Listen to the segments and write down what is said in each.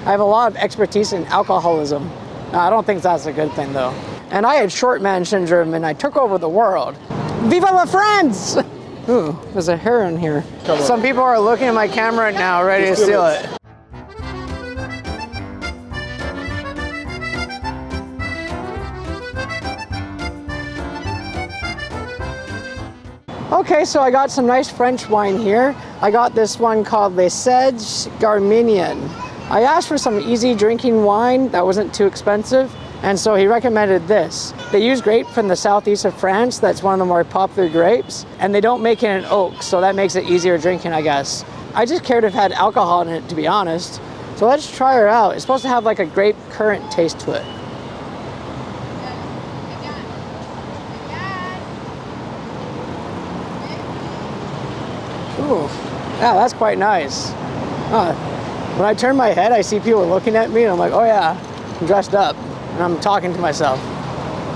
I have a lot of expertise in alcoholism. I don't think that's a good thing though. And I had short man syndrome and I took over the world. Viva la France! Ooh, there's a heron here. Some people are looking at my camera now, ready to steal it. Okay, so I got some nice French wine here. I got this one called Les Cèdres Garminian. I asked for some easy drinking wine that wasn't too expensive, and so he recommended this. They use grape from the southeast of France. That's one of the more popular grapes, and they don't make it in oak, so that makes it easier drinking, I guess. I just cared if it had alcohol in it, to be honest. So let's try her out. It's supposed to have like a grape currant taste to it. Ooh, yeah, that's quite nice. When I turn my head, I see people looking at me, and I'm like, oh yeah, I'm dressed up, and I'm talking to myself.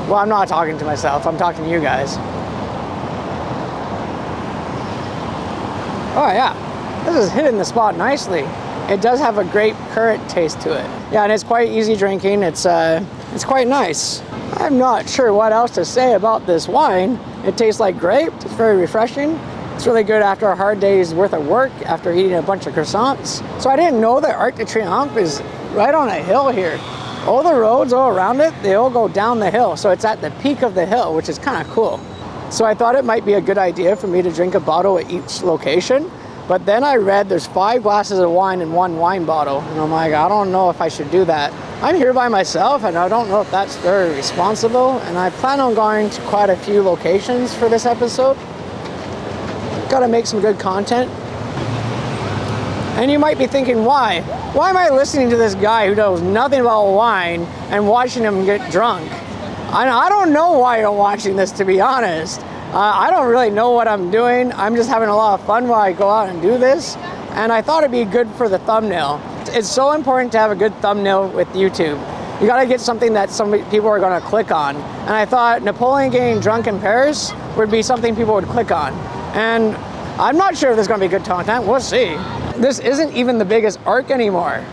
Well, I'm not talking to myself, I'm talking to you guys. Oh yeah, this is hitting the spot nicely. It does have a grape currant taste to it. Yeah, and it's quite easy drinking. It's quite nice. I'm not sure what else to say about this wine. It tastes like grape. It's very refreshing. It's really good after a hard day's worth of work, after eating a bunch of croissants. So I didn't know that Arc de Triomphe is right on a hill here. All the roads all around it, they all go down the hill. So it's at the peak of the hill, which is kind of cool. So I thought it might be a good idea for me to drink a bottle at each location. But then I read there's 5 glasses of wine in one wine bottle. And I'm like, I don't know if I should do that. I'm here by myself and I don't know if that's very responsible. And I plan on going to quite a few locations for this episode. Gotta make some good content. And you might be thinking, why? Why am I listening to this guy who knows nothing about wine and watching him get drunk? I don't know why you're watching this, to be honest. I don't really know what I'm doing. I'm just having a lot of fun while I go out and do this. And I thought it'd be good for the thumbnail. It's so important to have a good thumbnail with YouTube. You gotta get something that some people are gonna click on. And I thought Napoleon getting drunk in Paris would be something people would click on. And I'm not sure if there's gonna be good content, we'll see. This isn't even the biggest arc anymore.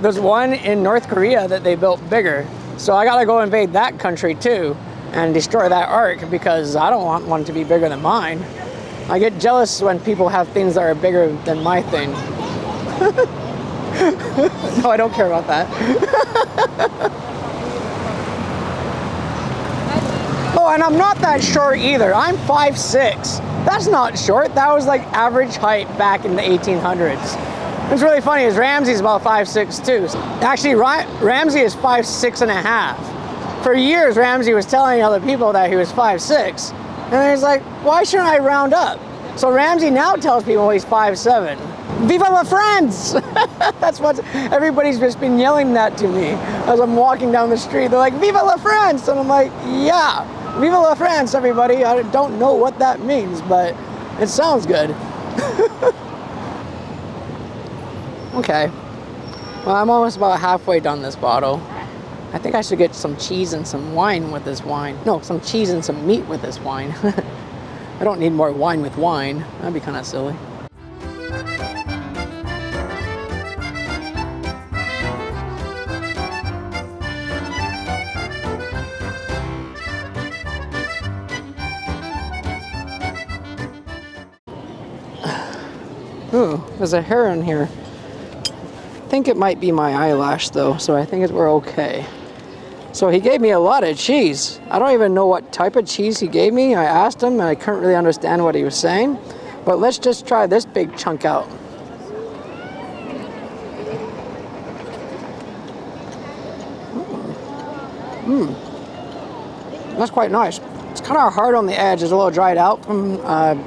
There's one in North Korea that they built bigger. So I gotta go invade that country too and destroy that arc because I don't want one to be bigger than mine. I get jealous when people have things that are bigger than my thing. No, I don't care about that. Oh, and I'm not that short either. I'm 5'6". That's not short. That was like average height back in the 1800s. What's really funny is Ramsey's about 5'6" too. Actually, Ramsey is 5'6.5". For years, Ramsey was telling other people that he was 5'6". And he's like, why shouldn't I round up? So Ramsey now tells people he's 5'7". Viva la France! That's what everybody's just been yelling that to me as I'm walking down the street. They're like, Viva la France! And I'm like, yeah, Viva la France, everybody. I don't know what that means, but it sounds good. Okay. Well, I'm almost about halfway done this bottle. I think I should get some cheese and some wine with this wine. No, some cheese and some meat with this wine. I don't need more wine with wine. That'd be kind of silly. Ooh, there's a heron here. I think it might be my eyelash though, so I think we're okay. So he gave me a lot of cheese. I don't even know what type of cheese he gave me. I asked him and I couldn't really understand what he was saying. But let's just try this big chunk out. That's quite nice. It's kind of hard on the edge. It's a little dried out from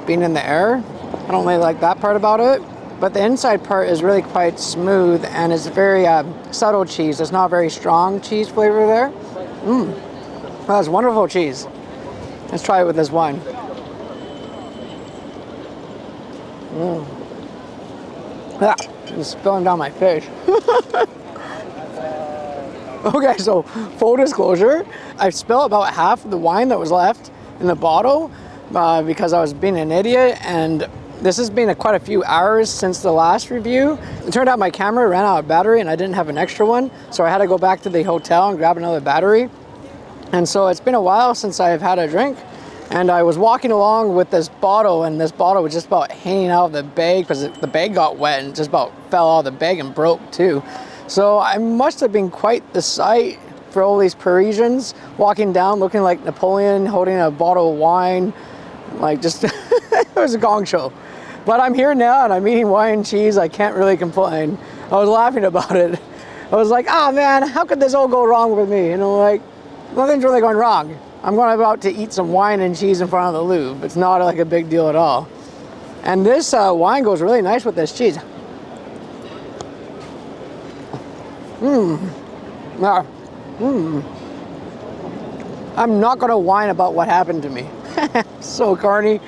being in the air. I don't really like that part about it. But the inside part is really quite smooth and it's very subtle cheese. It's not very strong cheese flavor there. That's wonderful cheese. Let's try it with this wine. Yeah, it's spilling down my face. Okay, so full disclosure, I spilled about half of the wine that was left in the bottle because I was being an idiot and This has been quite a few hours since the last review. It turned out my camera ran out of battery and I didn't have an extra one, so I had to go back to the hotel and grab another battery. And so it's been a while since I've had a drink, and I was walking along with this bottle, and this bottle was just about hanging out of the bag because the bag got wet and just about fell out of the bag and broke too. So I must have been quite the sight for all these Parisians walking down looking like Napoleon holding a bottle of wine, like just it was a gong show. But I'm here now and I'm eating wine and cheese. I can't really complain. I was laughing about it. I was like, ah, man, how could this all go wrong with me? And I'm like, nothing's really going wrong. I'm about to eat some wine and cheese in front of the Louvre. It's not like a big deal at all. And this wine goes really nice with this cheese. Yeah. I'm not gonna whine about what happened to me. So corny.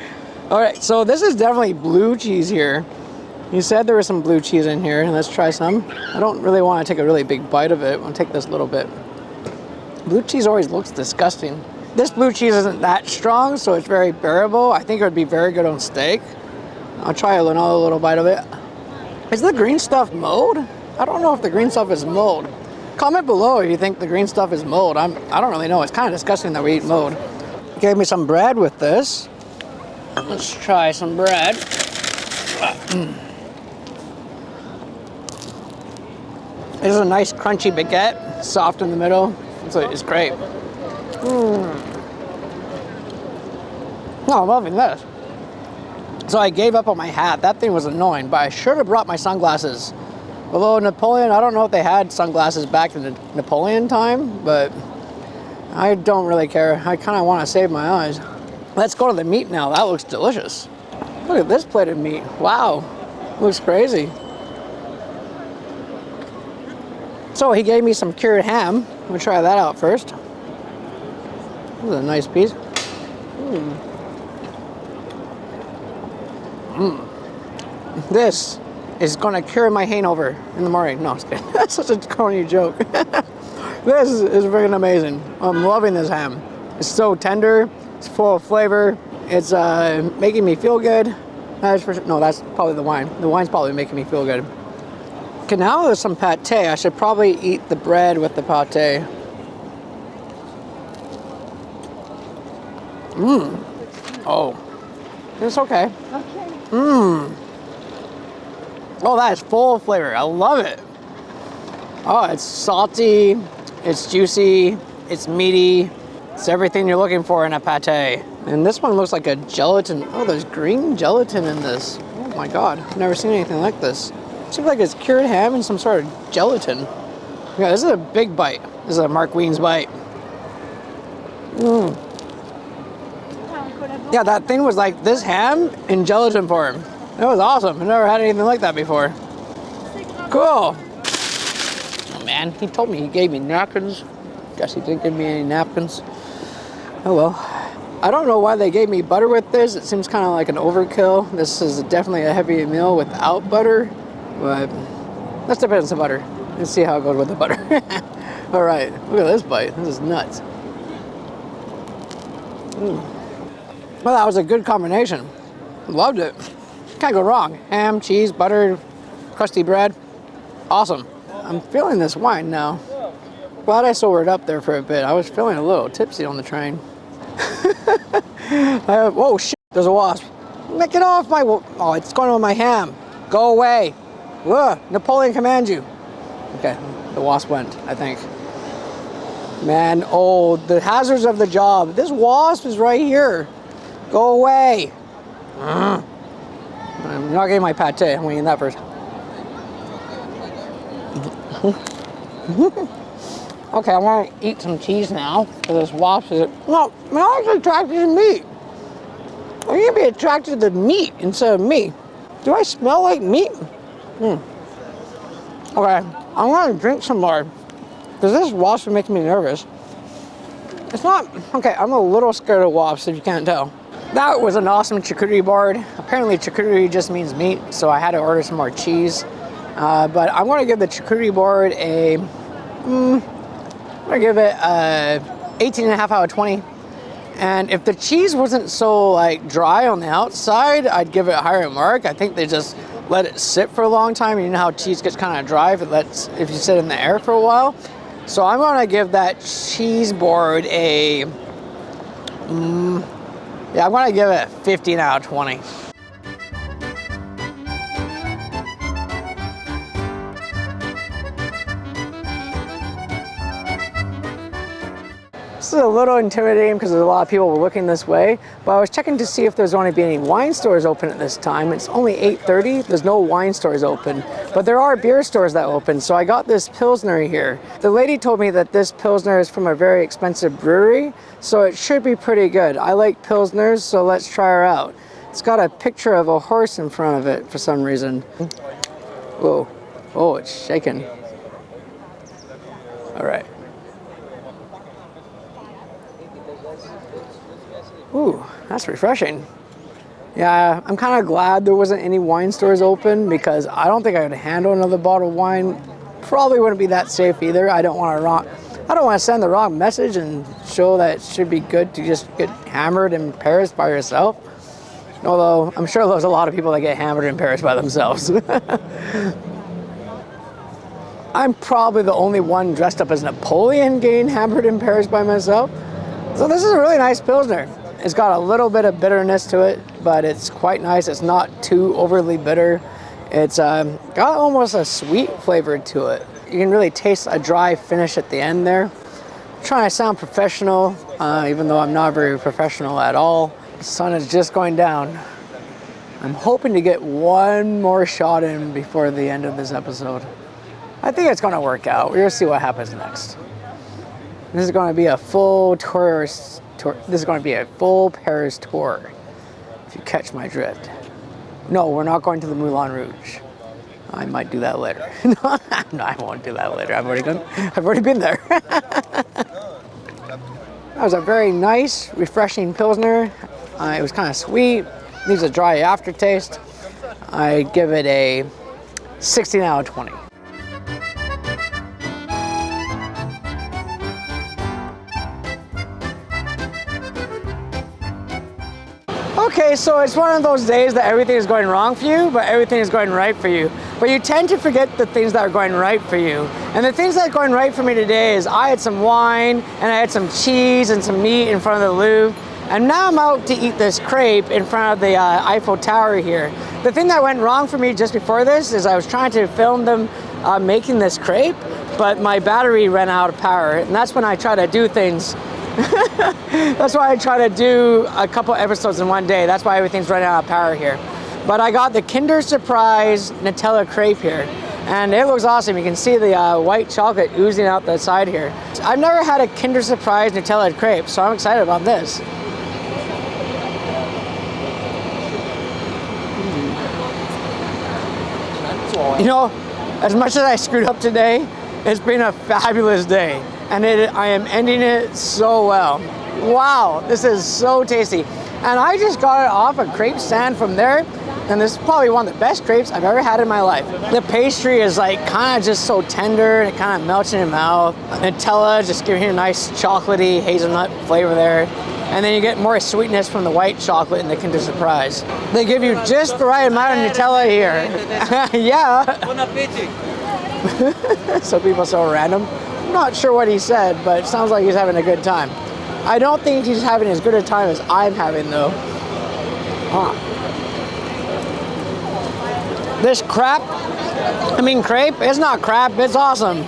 All right, so this is definitely blue cheese here. You said there was some blue cheese in here. Let's try some. I don't really want to take a really big bite of it. I'll take this little bit. Blue cheese always looks disgusting. This blue cheese isn't that strong, so it's very bearable. I think it would be very good on steak. I'll try another little bite of it. Is the green stuff mold? I don't know if the green stuff is mold. Comment below if you think the green stuff is mold. I don't really know. It's kind of disgusting that we eat mold. Gave me some bread with this. Let's try some bread. This is a nice crunchy baguette, soft in the middle. It's great. Oh, I'm loving this. So I gave up on my hat. That thing was annoying, but I should have brought my sunglasses. Although Napoleon, I don't know if they had sunglasses back in the Napoleon time, but I don't really care. I kind of want to save my eyes. Let's go to the meat now. That looks delicious. Look at this plate of meat. Wow, looks crazy. So he gave me some cured ham. We'll try that out first. This is a nice piece. This is gonna cure my hangover in the morning. No, I'm just kidding. That's such a corny joke. This is freaking amazing. I'm loving this ham. It's so tender. It's full of flavor. It's making me feel good. No, that's probably the wine. The wine's probably making me feel good. Okay, now there's some pate. I should probably eat the bread with the pate. Oh, it's okay. Oh, that is full of flavor. I love it. Oh, it's salty, it's juicy, it's meaty. It's everything you're looking for in a pate. And this one looks like a gelatin. Oh, there's green gelatin in this. Oh my God, I've never seen anything like this. It seems like it's cured ham and some sort of gelatin. Yeah, this is a big bite. This is a Mark Wien's bite. Yeah, that thing was like this ham in gelatin form. It was awesome. I've never had anything like that before. Cool. Oh man, he told me he gave me napkins. Guess he didn't give me any napkins. Oh well. I don't know why they gave me butter with this. It seems kind of like an overkill. This is definitely a heavy meal without butter, but let's dip it in some butter and see how it goes with the butter. All right, look at this bite. This is nuts. Well, that was a good combination. Loved it. Can't go wrong. Ham, cheese, butter, crusty bread. Awesome. I'm feeling this wine now. Glad I sobered up there for a bit. I was feeling a little tipsy on the train. Whoa, shit, there's a wasp. Get off my, oh, it's going on my ham. Go away. Ugh, Napoleon commands you. Okay, the wasp went, I think. Man, oh, the hazards of the job. This wasp is right here. Go away. I'm not getting my pate. I'm eating that first. Okay, I want to eat some cheese now. Because this wasp is... No, I'm actually attracted to meat. I'm going to be attracted to the meat instead of me. Do I smell like meat? Okay, I'm going to drink some more. Because this wasp is making me nervous. It's not... Okay, I'm a little scared of wasps, if you can't tell. That was an awesome charcuterie board. Apparently charcuterie just means meat, so I had to order some more cheese. But I'm going to give the charcuterie board a... I'm going to give it 18.5 out of 20. And if the cheese wasn't so like dry on the outside, I'd give it a higher mark. I think they just let it sit for a long time. You know how cheese gets kind of dry if you sit in the air for a while. So I'm gonna give that cheese board a, I'm gonna give it 15 out of 20. This is a little intimidating because there's a lot of people looking this way, but I was checking to see if there's only be any wine stores open at this time. It's only 8:30, there's no wine stores open, but there are beer stores that open, so I got this pilsner here. The lady told me that this pilsner is from a very expensive brewery, so it should be pretty good. I like pilsners, so let's try her out. It's got a picture of a horse in front of it for some reason. Whoa, oh, it's shaking. All right. Ooh, that's refreshing. Yeah, I'm kind of glad there wasn't any wine stores open because I don't think I could handle another bottle of wine. Probably wouldn't be that safe either. I don't want to send the wrong message and show that it should be good to just get hammered in Paris by yourself. Although I'm sure there's a lot of people that get hammered in Paris by themselves. I'm probably the only one dressed up as Napoleon getting hammered in Paris by myself. So this is a really nice pilsner. It's got a little bit of bitterness to it, but it's quite nice. It's not too overly bitter. It's got almost a sweet flavor to it. You can really taste a dry finish at the end there. I'm trying to sound professional, even though I'm not very professional at all. The sun is just going down. I'm hoping to get one more shot in before the end of this episode. I think it's gonna work out. We're gonna see what happens next. This is gonna be a full tourist tour. This is going to be a full Paris tour, if you catch my drift. No, we're not going to the Moulin Rouge. I might do that later. No, I won't do that later. I've already been there. That was a very nice, refreshing pilsner. It was kind of sweet. Leaves a dry aftertaste. I give it a 16 out of 20. Okay, so it's one of those days that everything is going wrong for you, but everything is going right for you. But you tend to forget the things that are going right for you. And the things that are going right for me today is I had some wine, and I had some cheese and some meat in front of the Louvre. And now I'm out to eat this crepe in front of the Eiffel Tower here. The thing that went wrong for me just before this is I was trying to film them making this crepe, but my battery ran out of power. And that's when I try to do things. That's why I try to do a couple episodes in one day. That's why everything's running out of power here. But I got the Kinder Surprise Nutella crepe here, and it looks awesome. You can see the white chocolate oozing out the side here. I've never had a Kinder Surprise Nutella crepe, so I'm excited about this. You know, as much as I screwed up today, it's been a fabulous day. And I am ending it so well. Wow, this is so tasty. And I just got it off a crepe stand from there, and this is probably one of the best crepes I've ever had in my life. The pastry is like kind of just so tender, and it kind of melts in your mouth. Nutella just giving you a nice chocolatey hazelnut flavor there. And then you get more sweetness from the white chocolate in the Kinder Surprise. They give you just the right amount of Nutella here. Yeah. Bon appetit. So people so random. I'm not sure what he said, but it sounds like he's having a good time. I don't think he's having as good a time as I'm having, though. This crepe, it's not crap, it's awesome.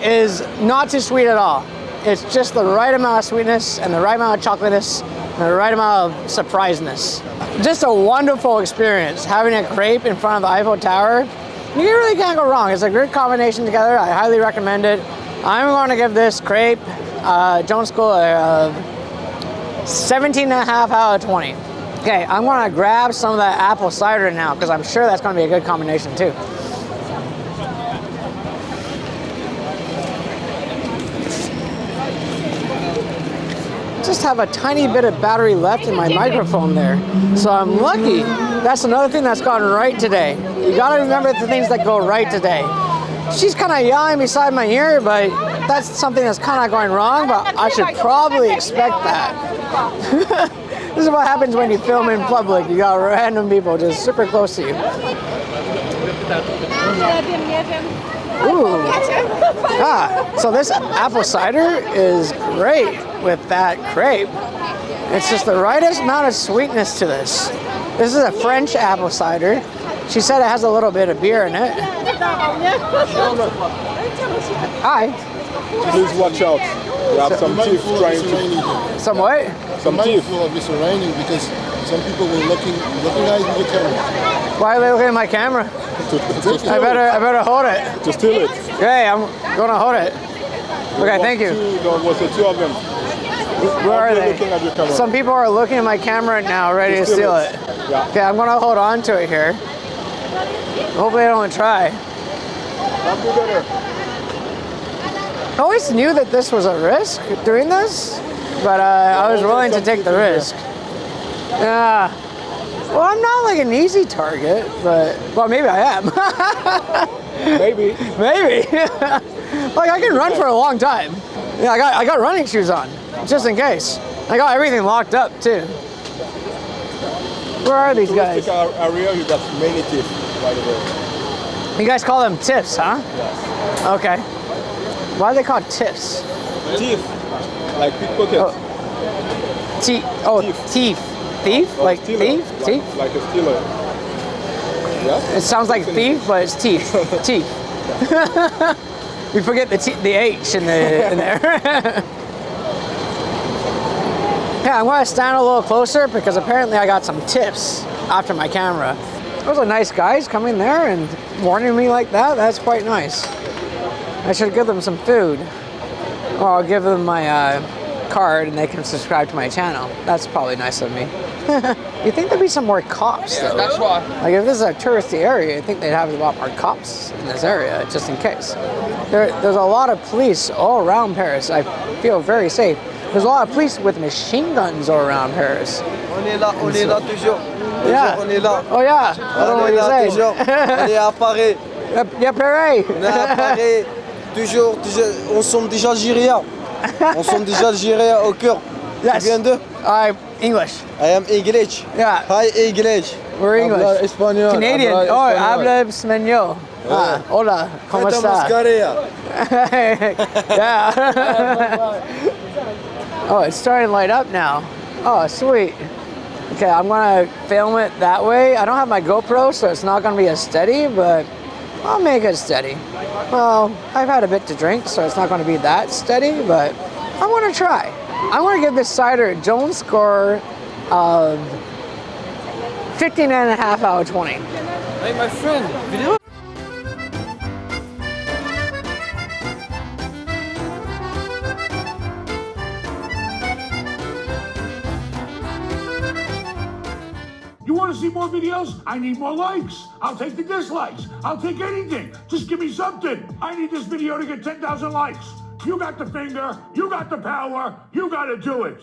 Is not too sweet at all. It's just the right amount of sweetness and the right amount of chocolateness and the right amount of surpriseness. Just a wonderful experience having a crepe in front of the Eiffel Tower. You really can't go wrong. It's a great combination together. I highly recommend it. I'm going to give this crepe Jones School a 17.5 out of 20. Okay, I'm going to grab some of that apple cider now because I'm sure that's going to be a good combination too. Just have a tiny bit of battery left in my microphone there, so I'm lucky. That's another thing that's gone right today. You got to remember the things that go right today. She's kind of yelling beside my ear, but that's something that's kind of going wrong, but I should probably expect that. This is what happens when you film in public. You got random people just super close to you. Ooh. So this apple cider is great with that crepe. It's just the rightest amount of sweetness to this. This is a French apple cider. She said it has a little bit of beer in it. Hi. Please watch out. We have some thief trying to... Some what? Some thief. It's raining because some people were looking at the camera. Why are they looking at my camera? I better hold it. To steal it. Okay, I'm gonna hold it. Okay, thank you. There was the two of them. Where are they? Looking at your camera. Some people are looking at my camera now, ready to steal it. Yeah. Okay, I'm gonna hold on to it here. Hopefully I don't try. Don't do better. I always knew that this was a risk doing this, but I was willing to take the risk. Yeah. Well, I'm not like an easy target, but well, maybe I am. Maybe. Maybe. Like I can run for a long time. Yeah, I got running shoes on, just in case. I got everything locked up too. Where are these guys? Area, you got many teeth, by the way. You guys call them tips, huh? Yes. Okay. Why are they called tips? Teeth. Like pickpockets. Teeth. Thief. Thief? Like stealer. thief? Thief? Like a stealer. Yeah? It sounds like thief, but it's teeth. Teeth. We forget the H in there. Yeah, I'm gonna stand a little closer because apparently I got some tips after my camera. Those are nice guys coming there and warning me like that. That's quite nice. I should give them some food. Or I'll give them my card and they can subscribe to my channel. That's probably nice of me. You think there'd be some more cops though? That's why. Like if this is a touristy area, I think they'd have a lot more cops in this area, just in case. There's a lot of police all around Paris. I feel very safe. There's a lot of police with machine guns all around Paris. On est là toujours. Yeah. On est là. Oh yeah. I don't know what you're saying. On est à Paris. Yeah, Paris. On est à Paris. Toujours. On sommes déjà Algériens. On sommes déjà Algériens au cœur. Yes. Tu viens d'eux? English. I am English. Yeah. Hi English. We're English. Habla español. Canadian. Habla Oh, español. habla español. Ah, hola. ¿Cómo Esta está? mascarilla. Yeah. Oh, it's starting to light up now. Oh, sweet. Okay, I'm gonna film it that way. I don't have my GoPro, so it's not gonna be as steady, but I'll make it steady. Well, I've had a bit to drink, so it's not gonna be that steady, but I'm gonna try. I'm gonna give this cider a Jones score of 15.5 out of 20. Hey, my friend. Video? You want to see more videos? I need more likes. I'll take the dislikes. I'll take anything. Just give me something. I need this video to get 10,000 likes. You got the finger. You got the power. You got to do it.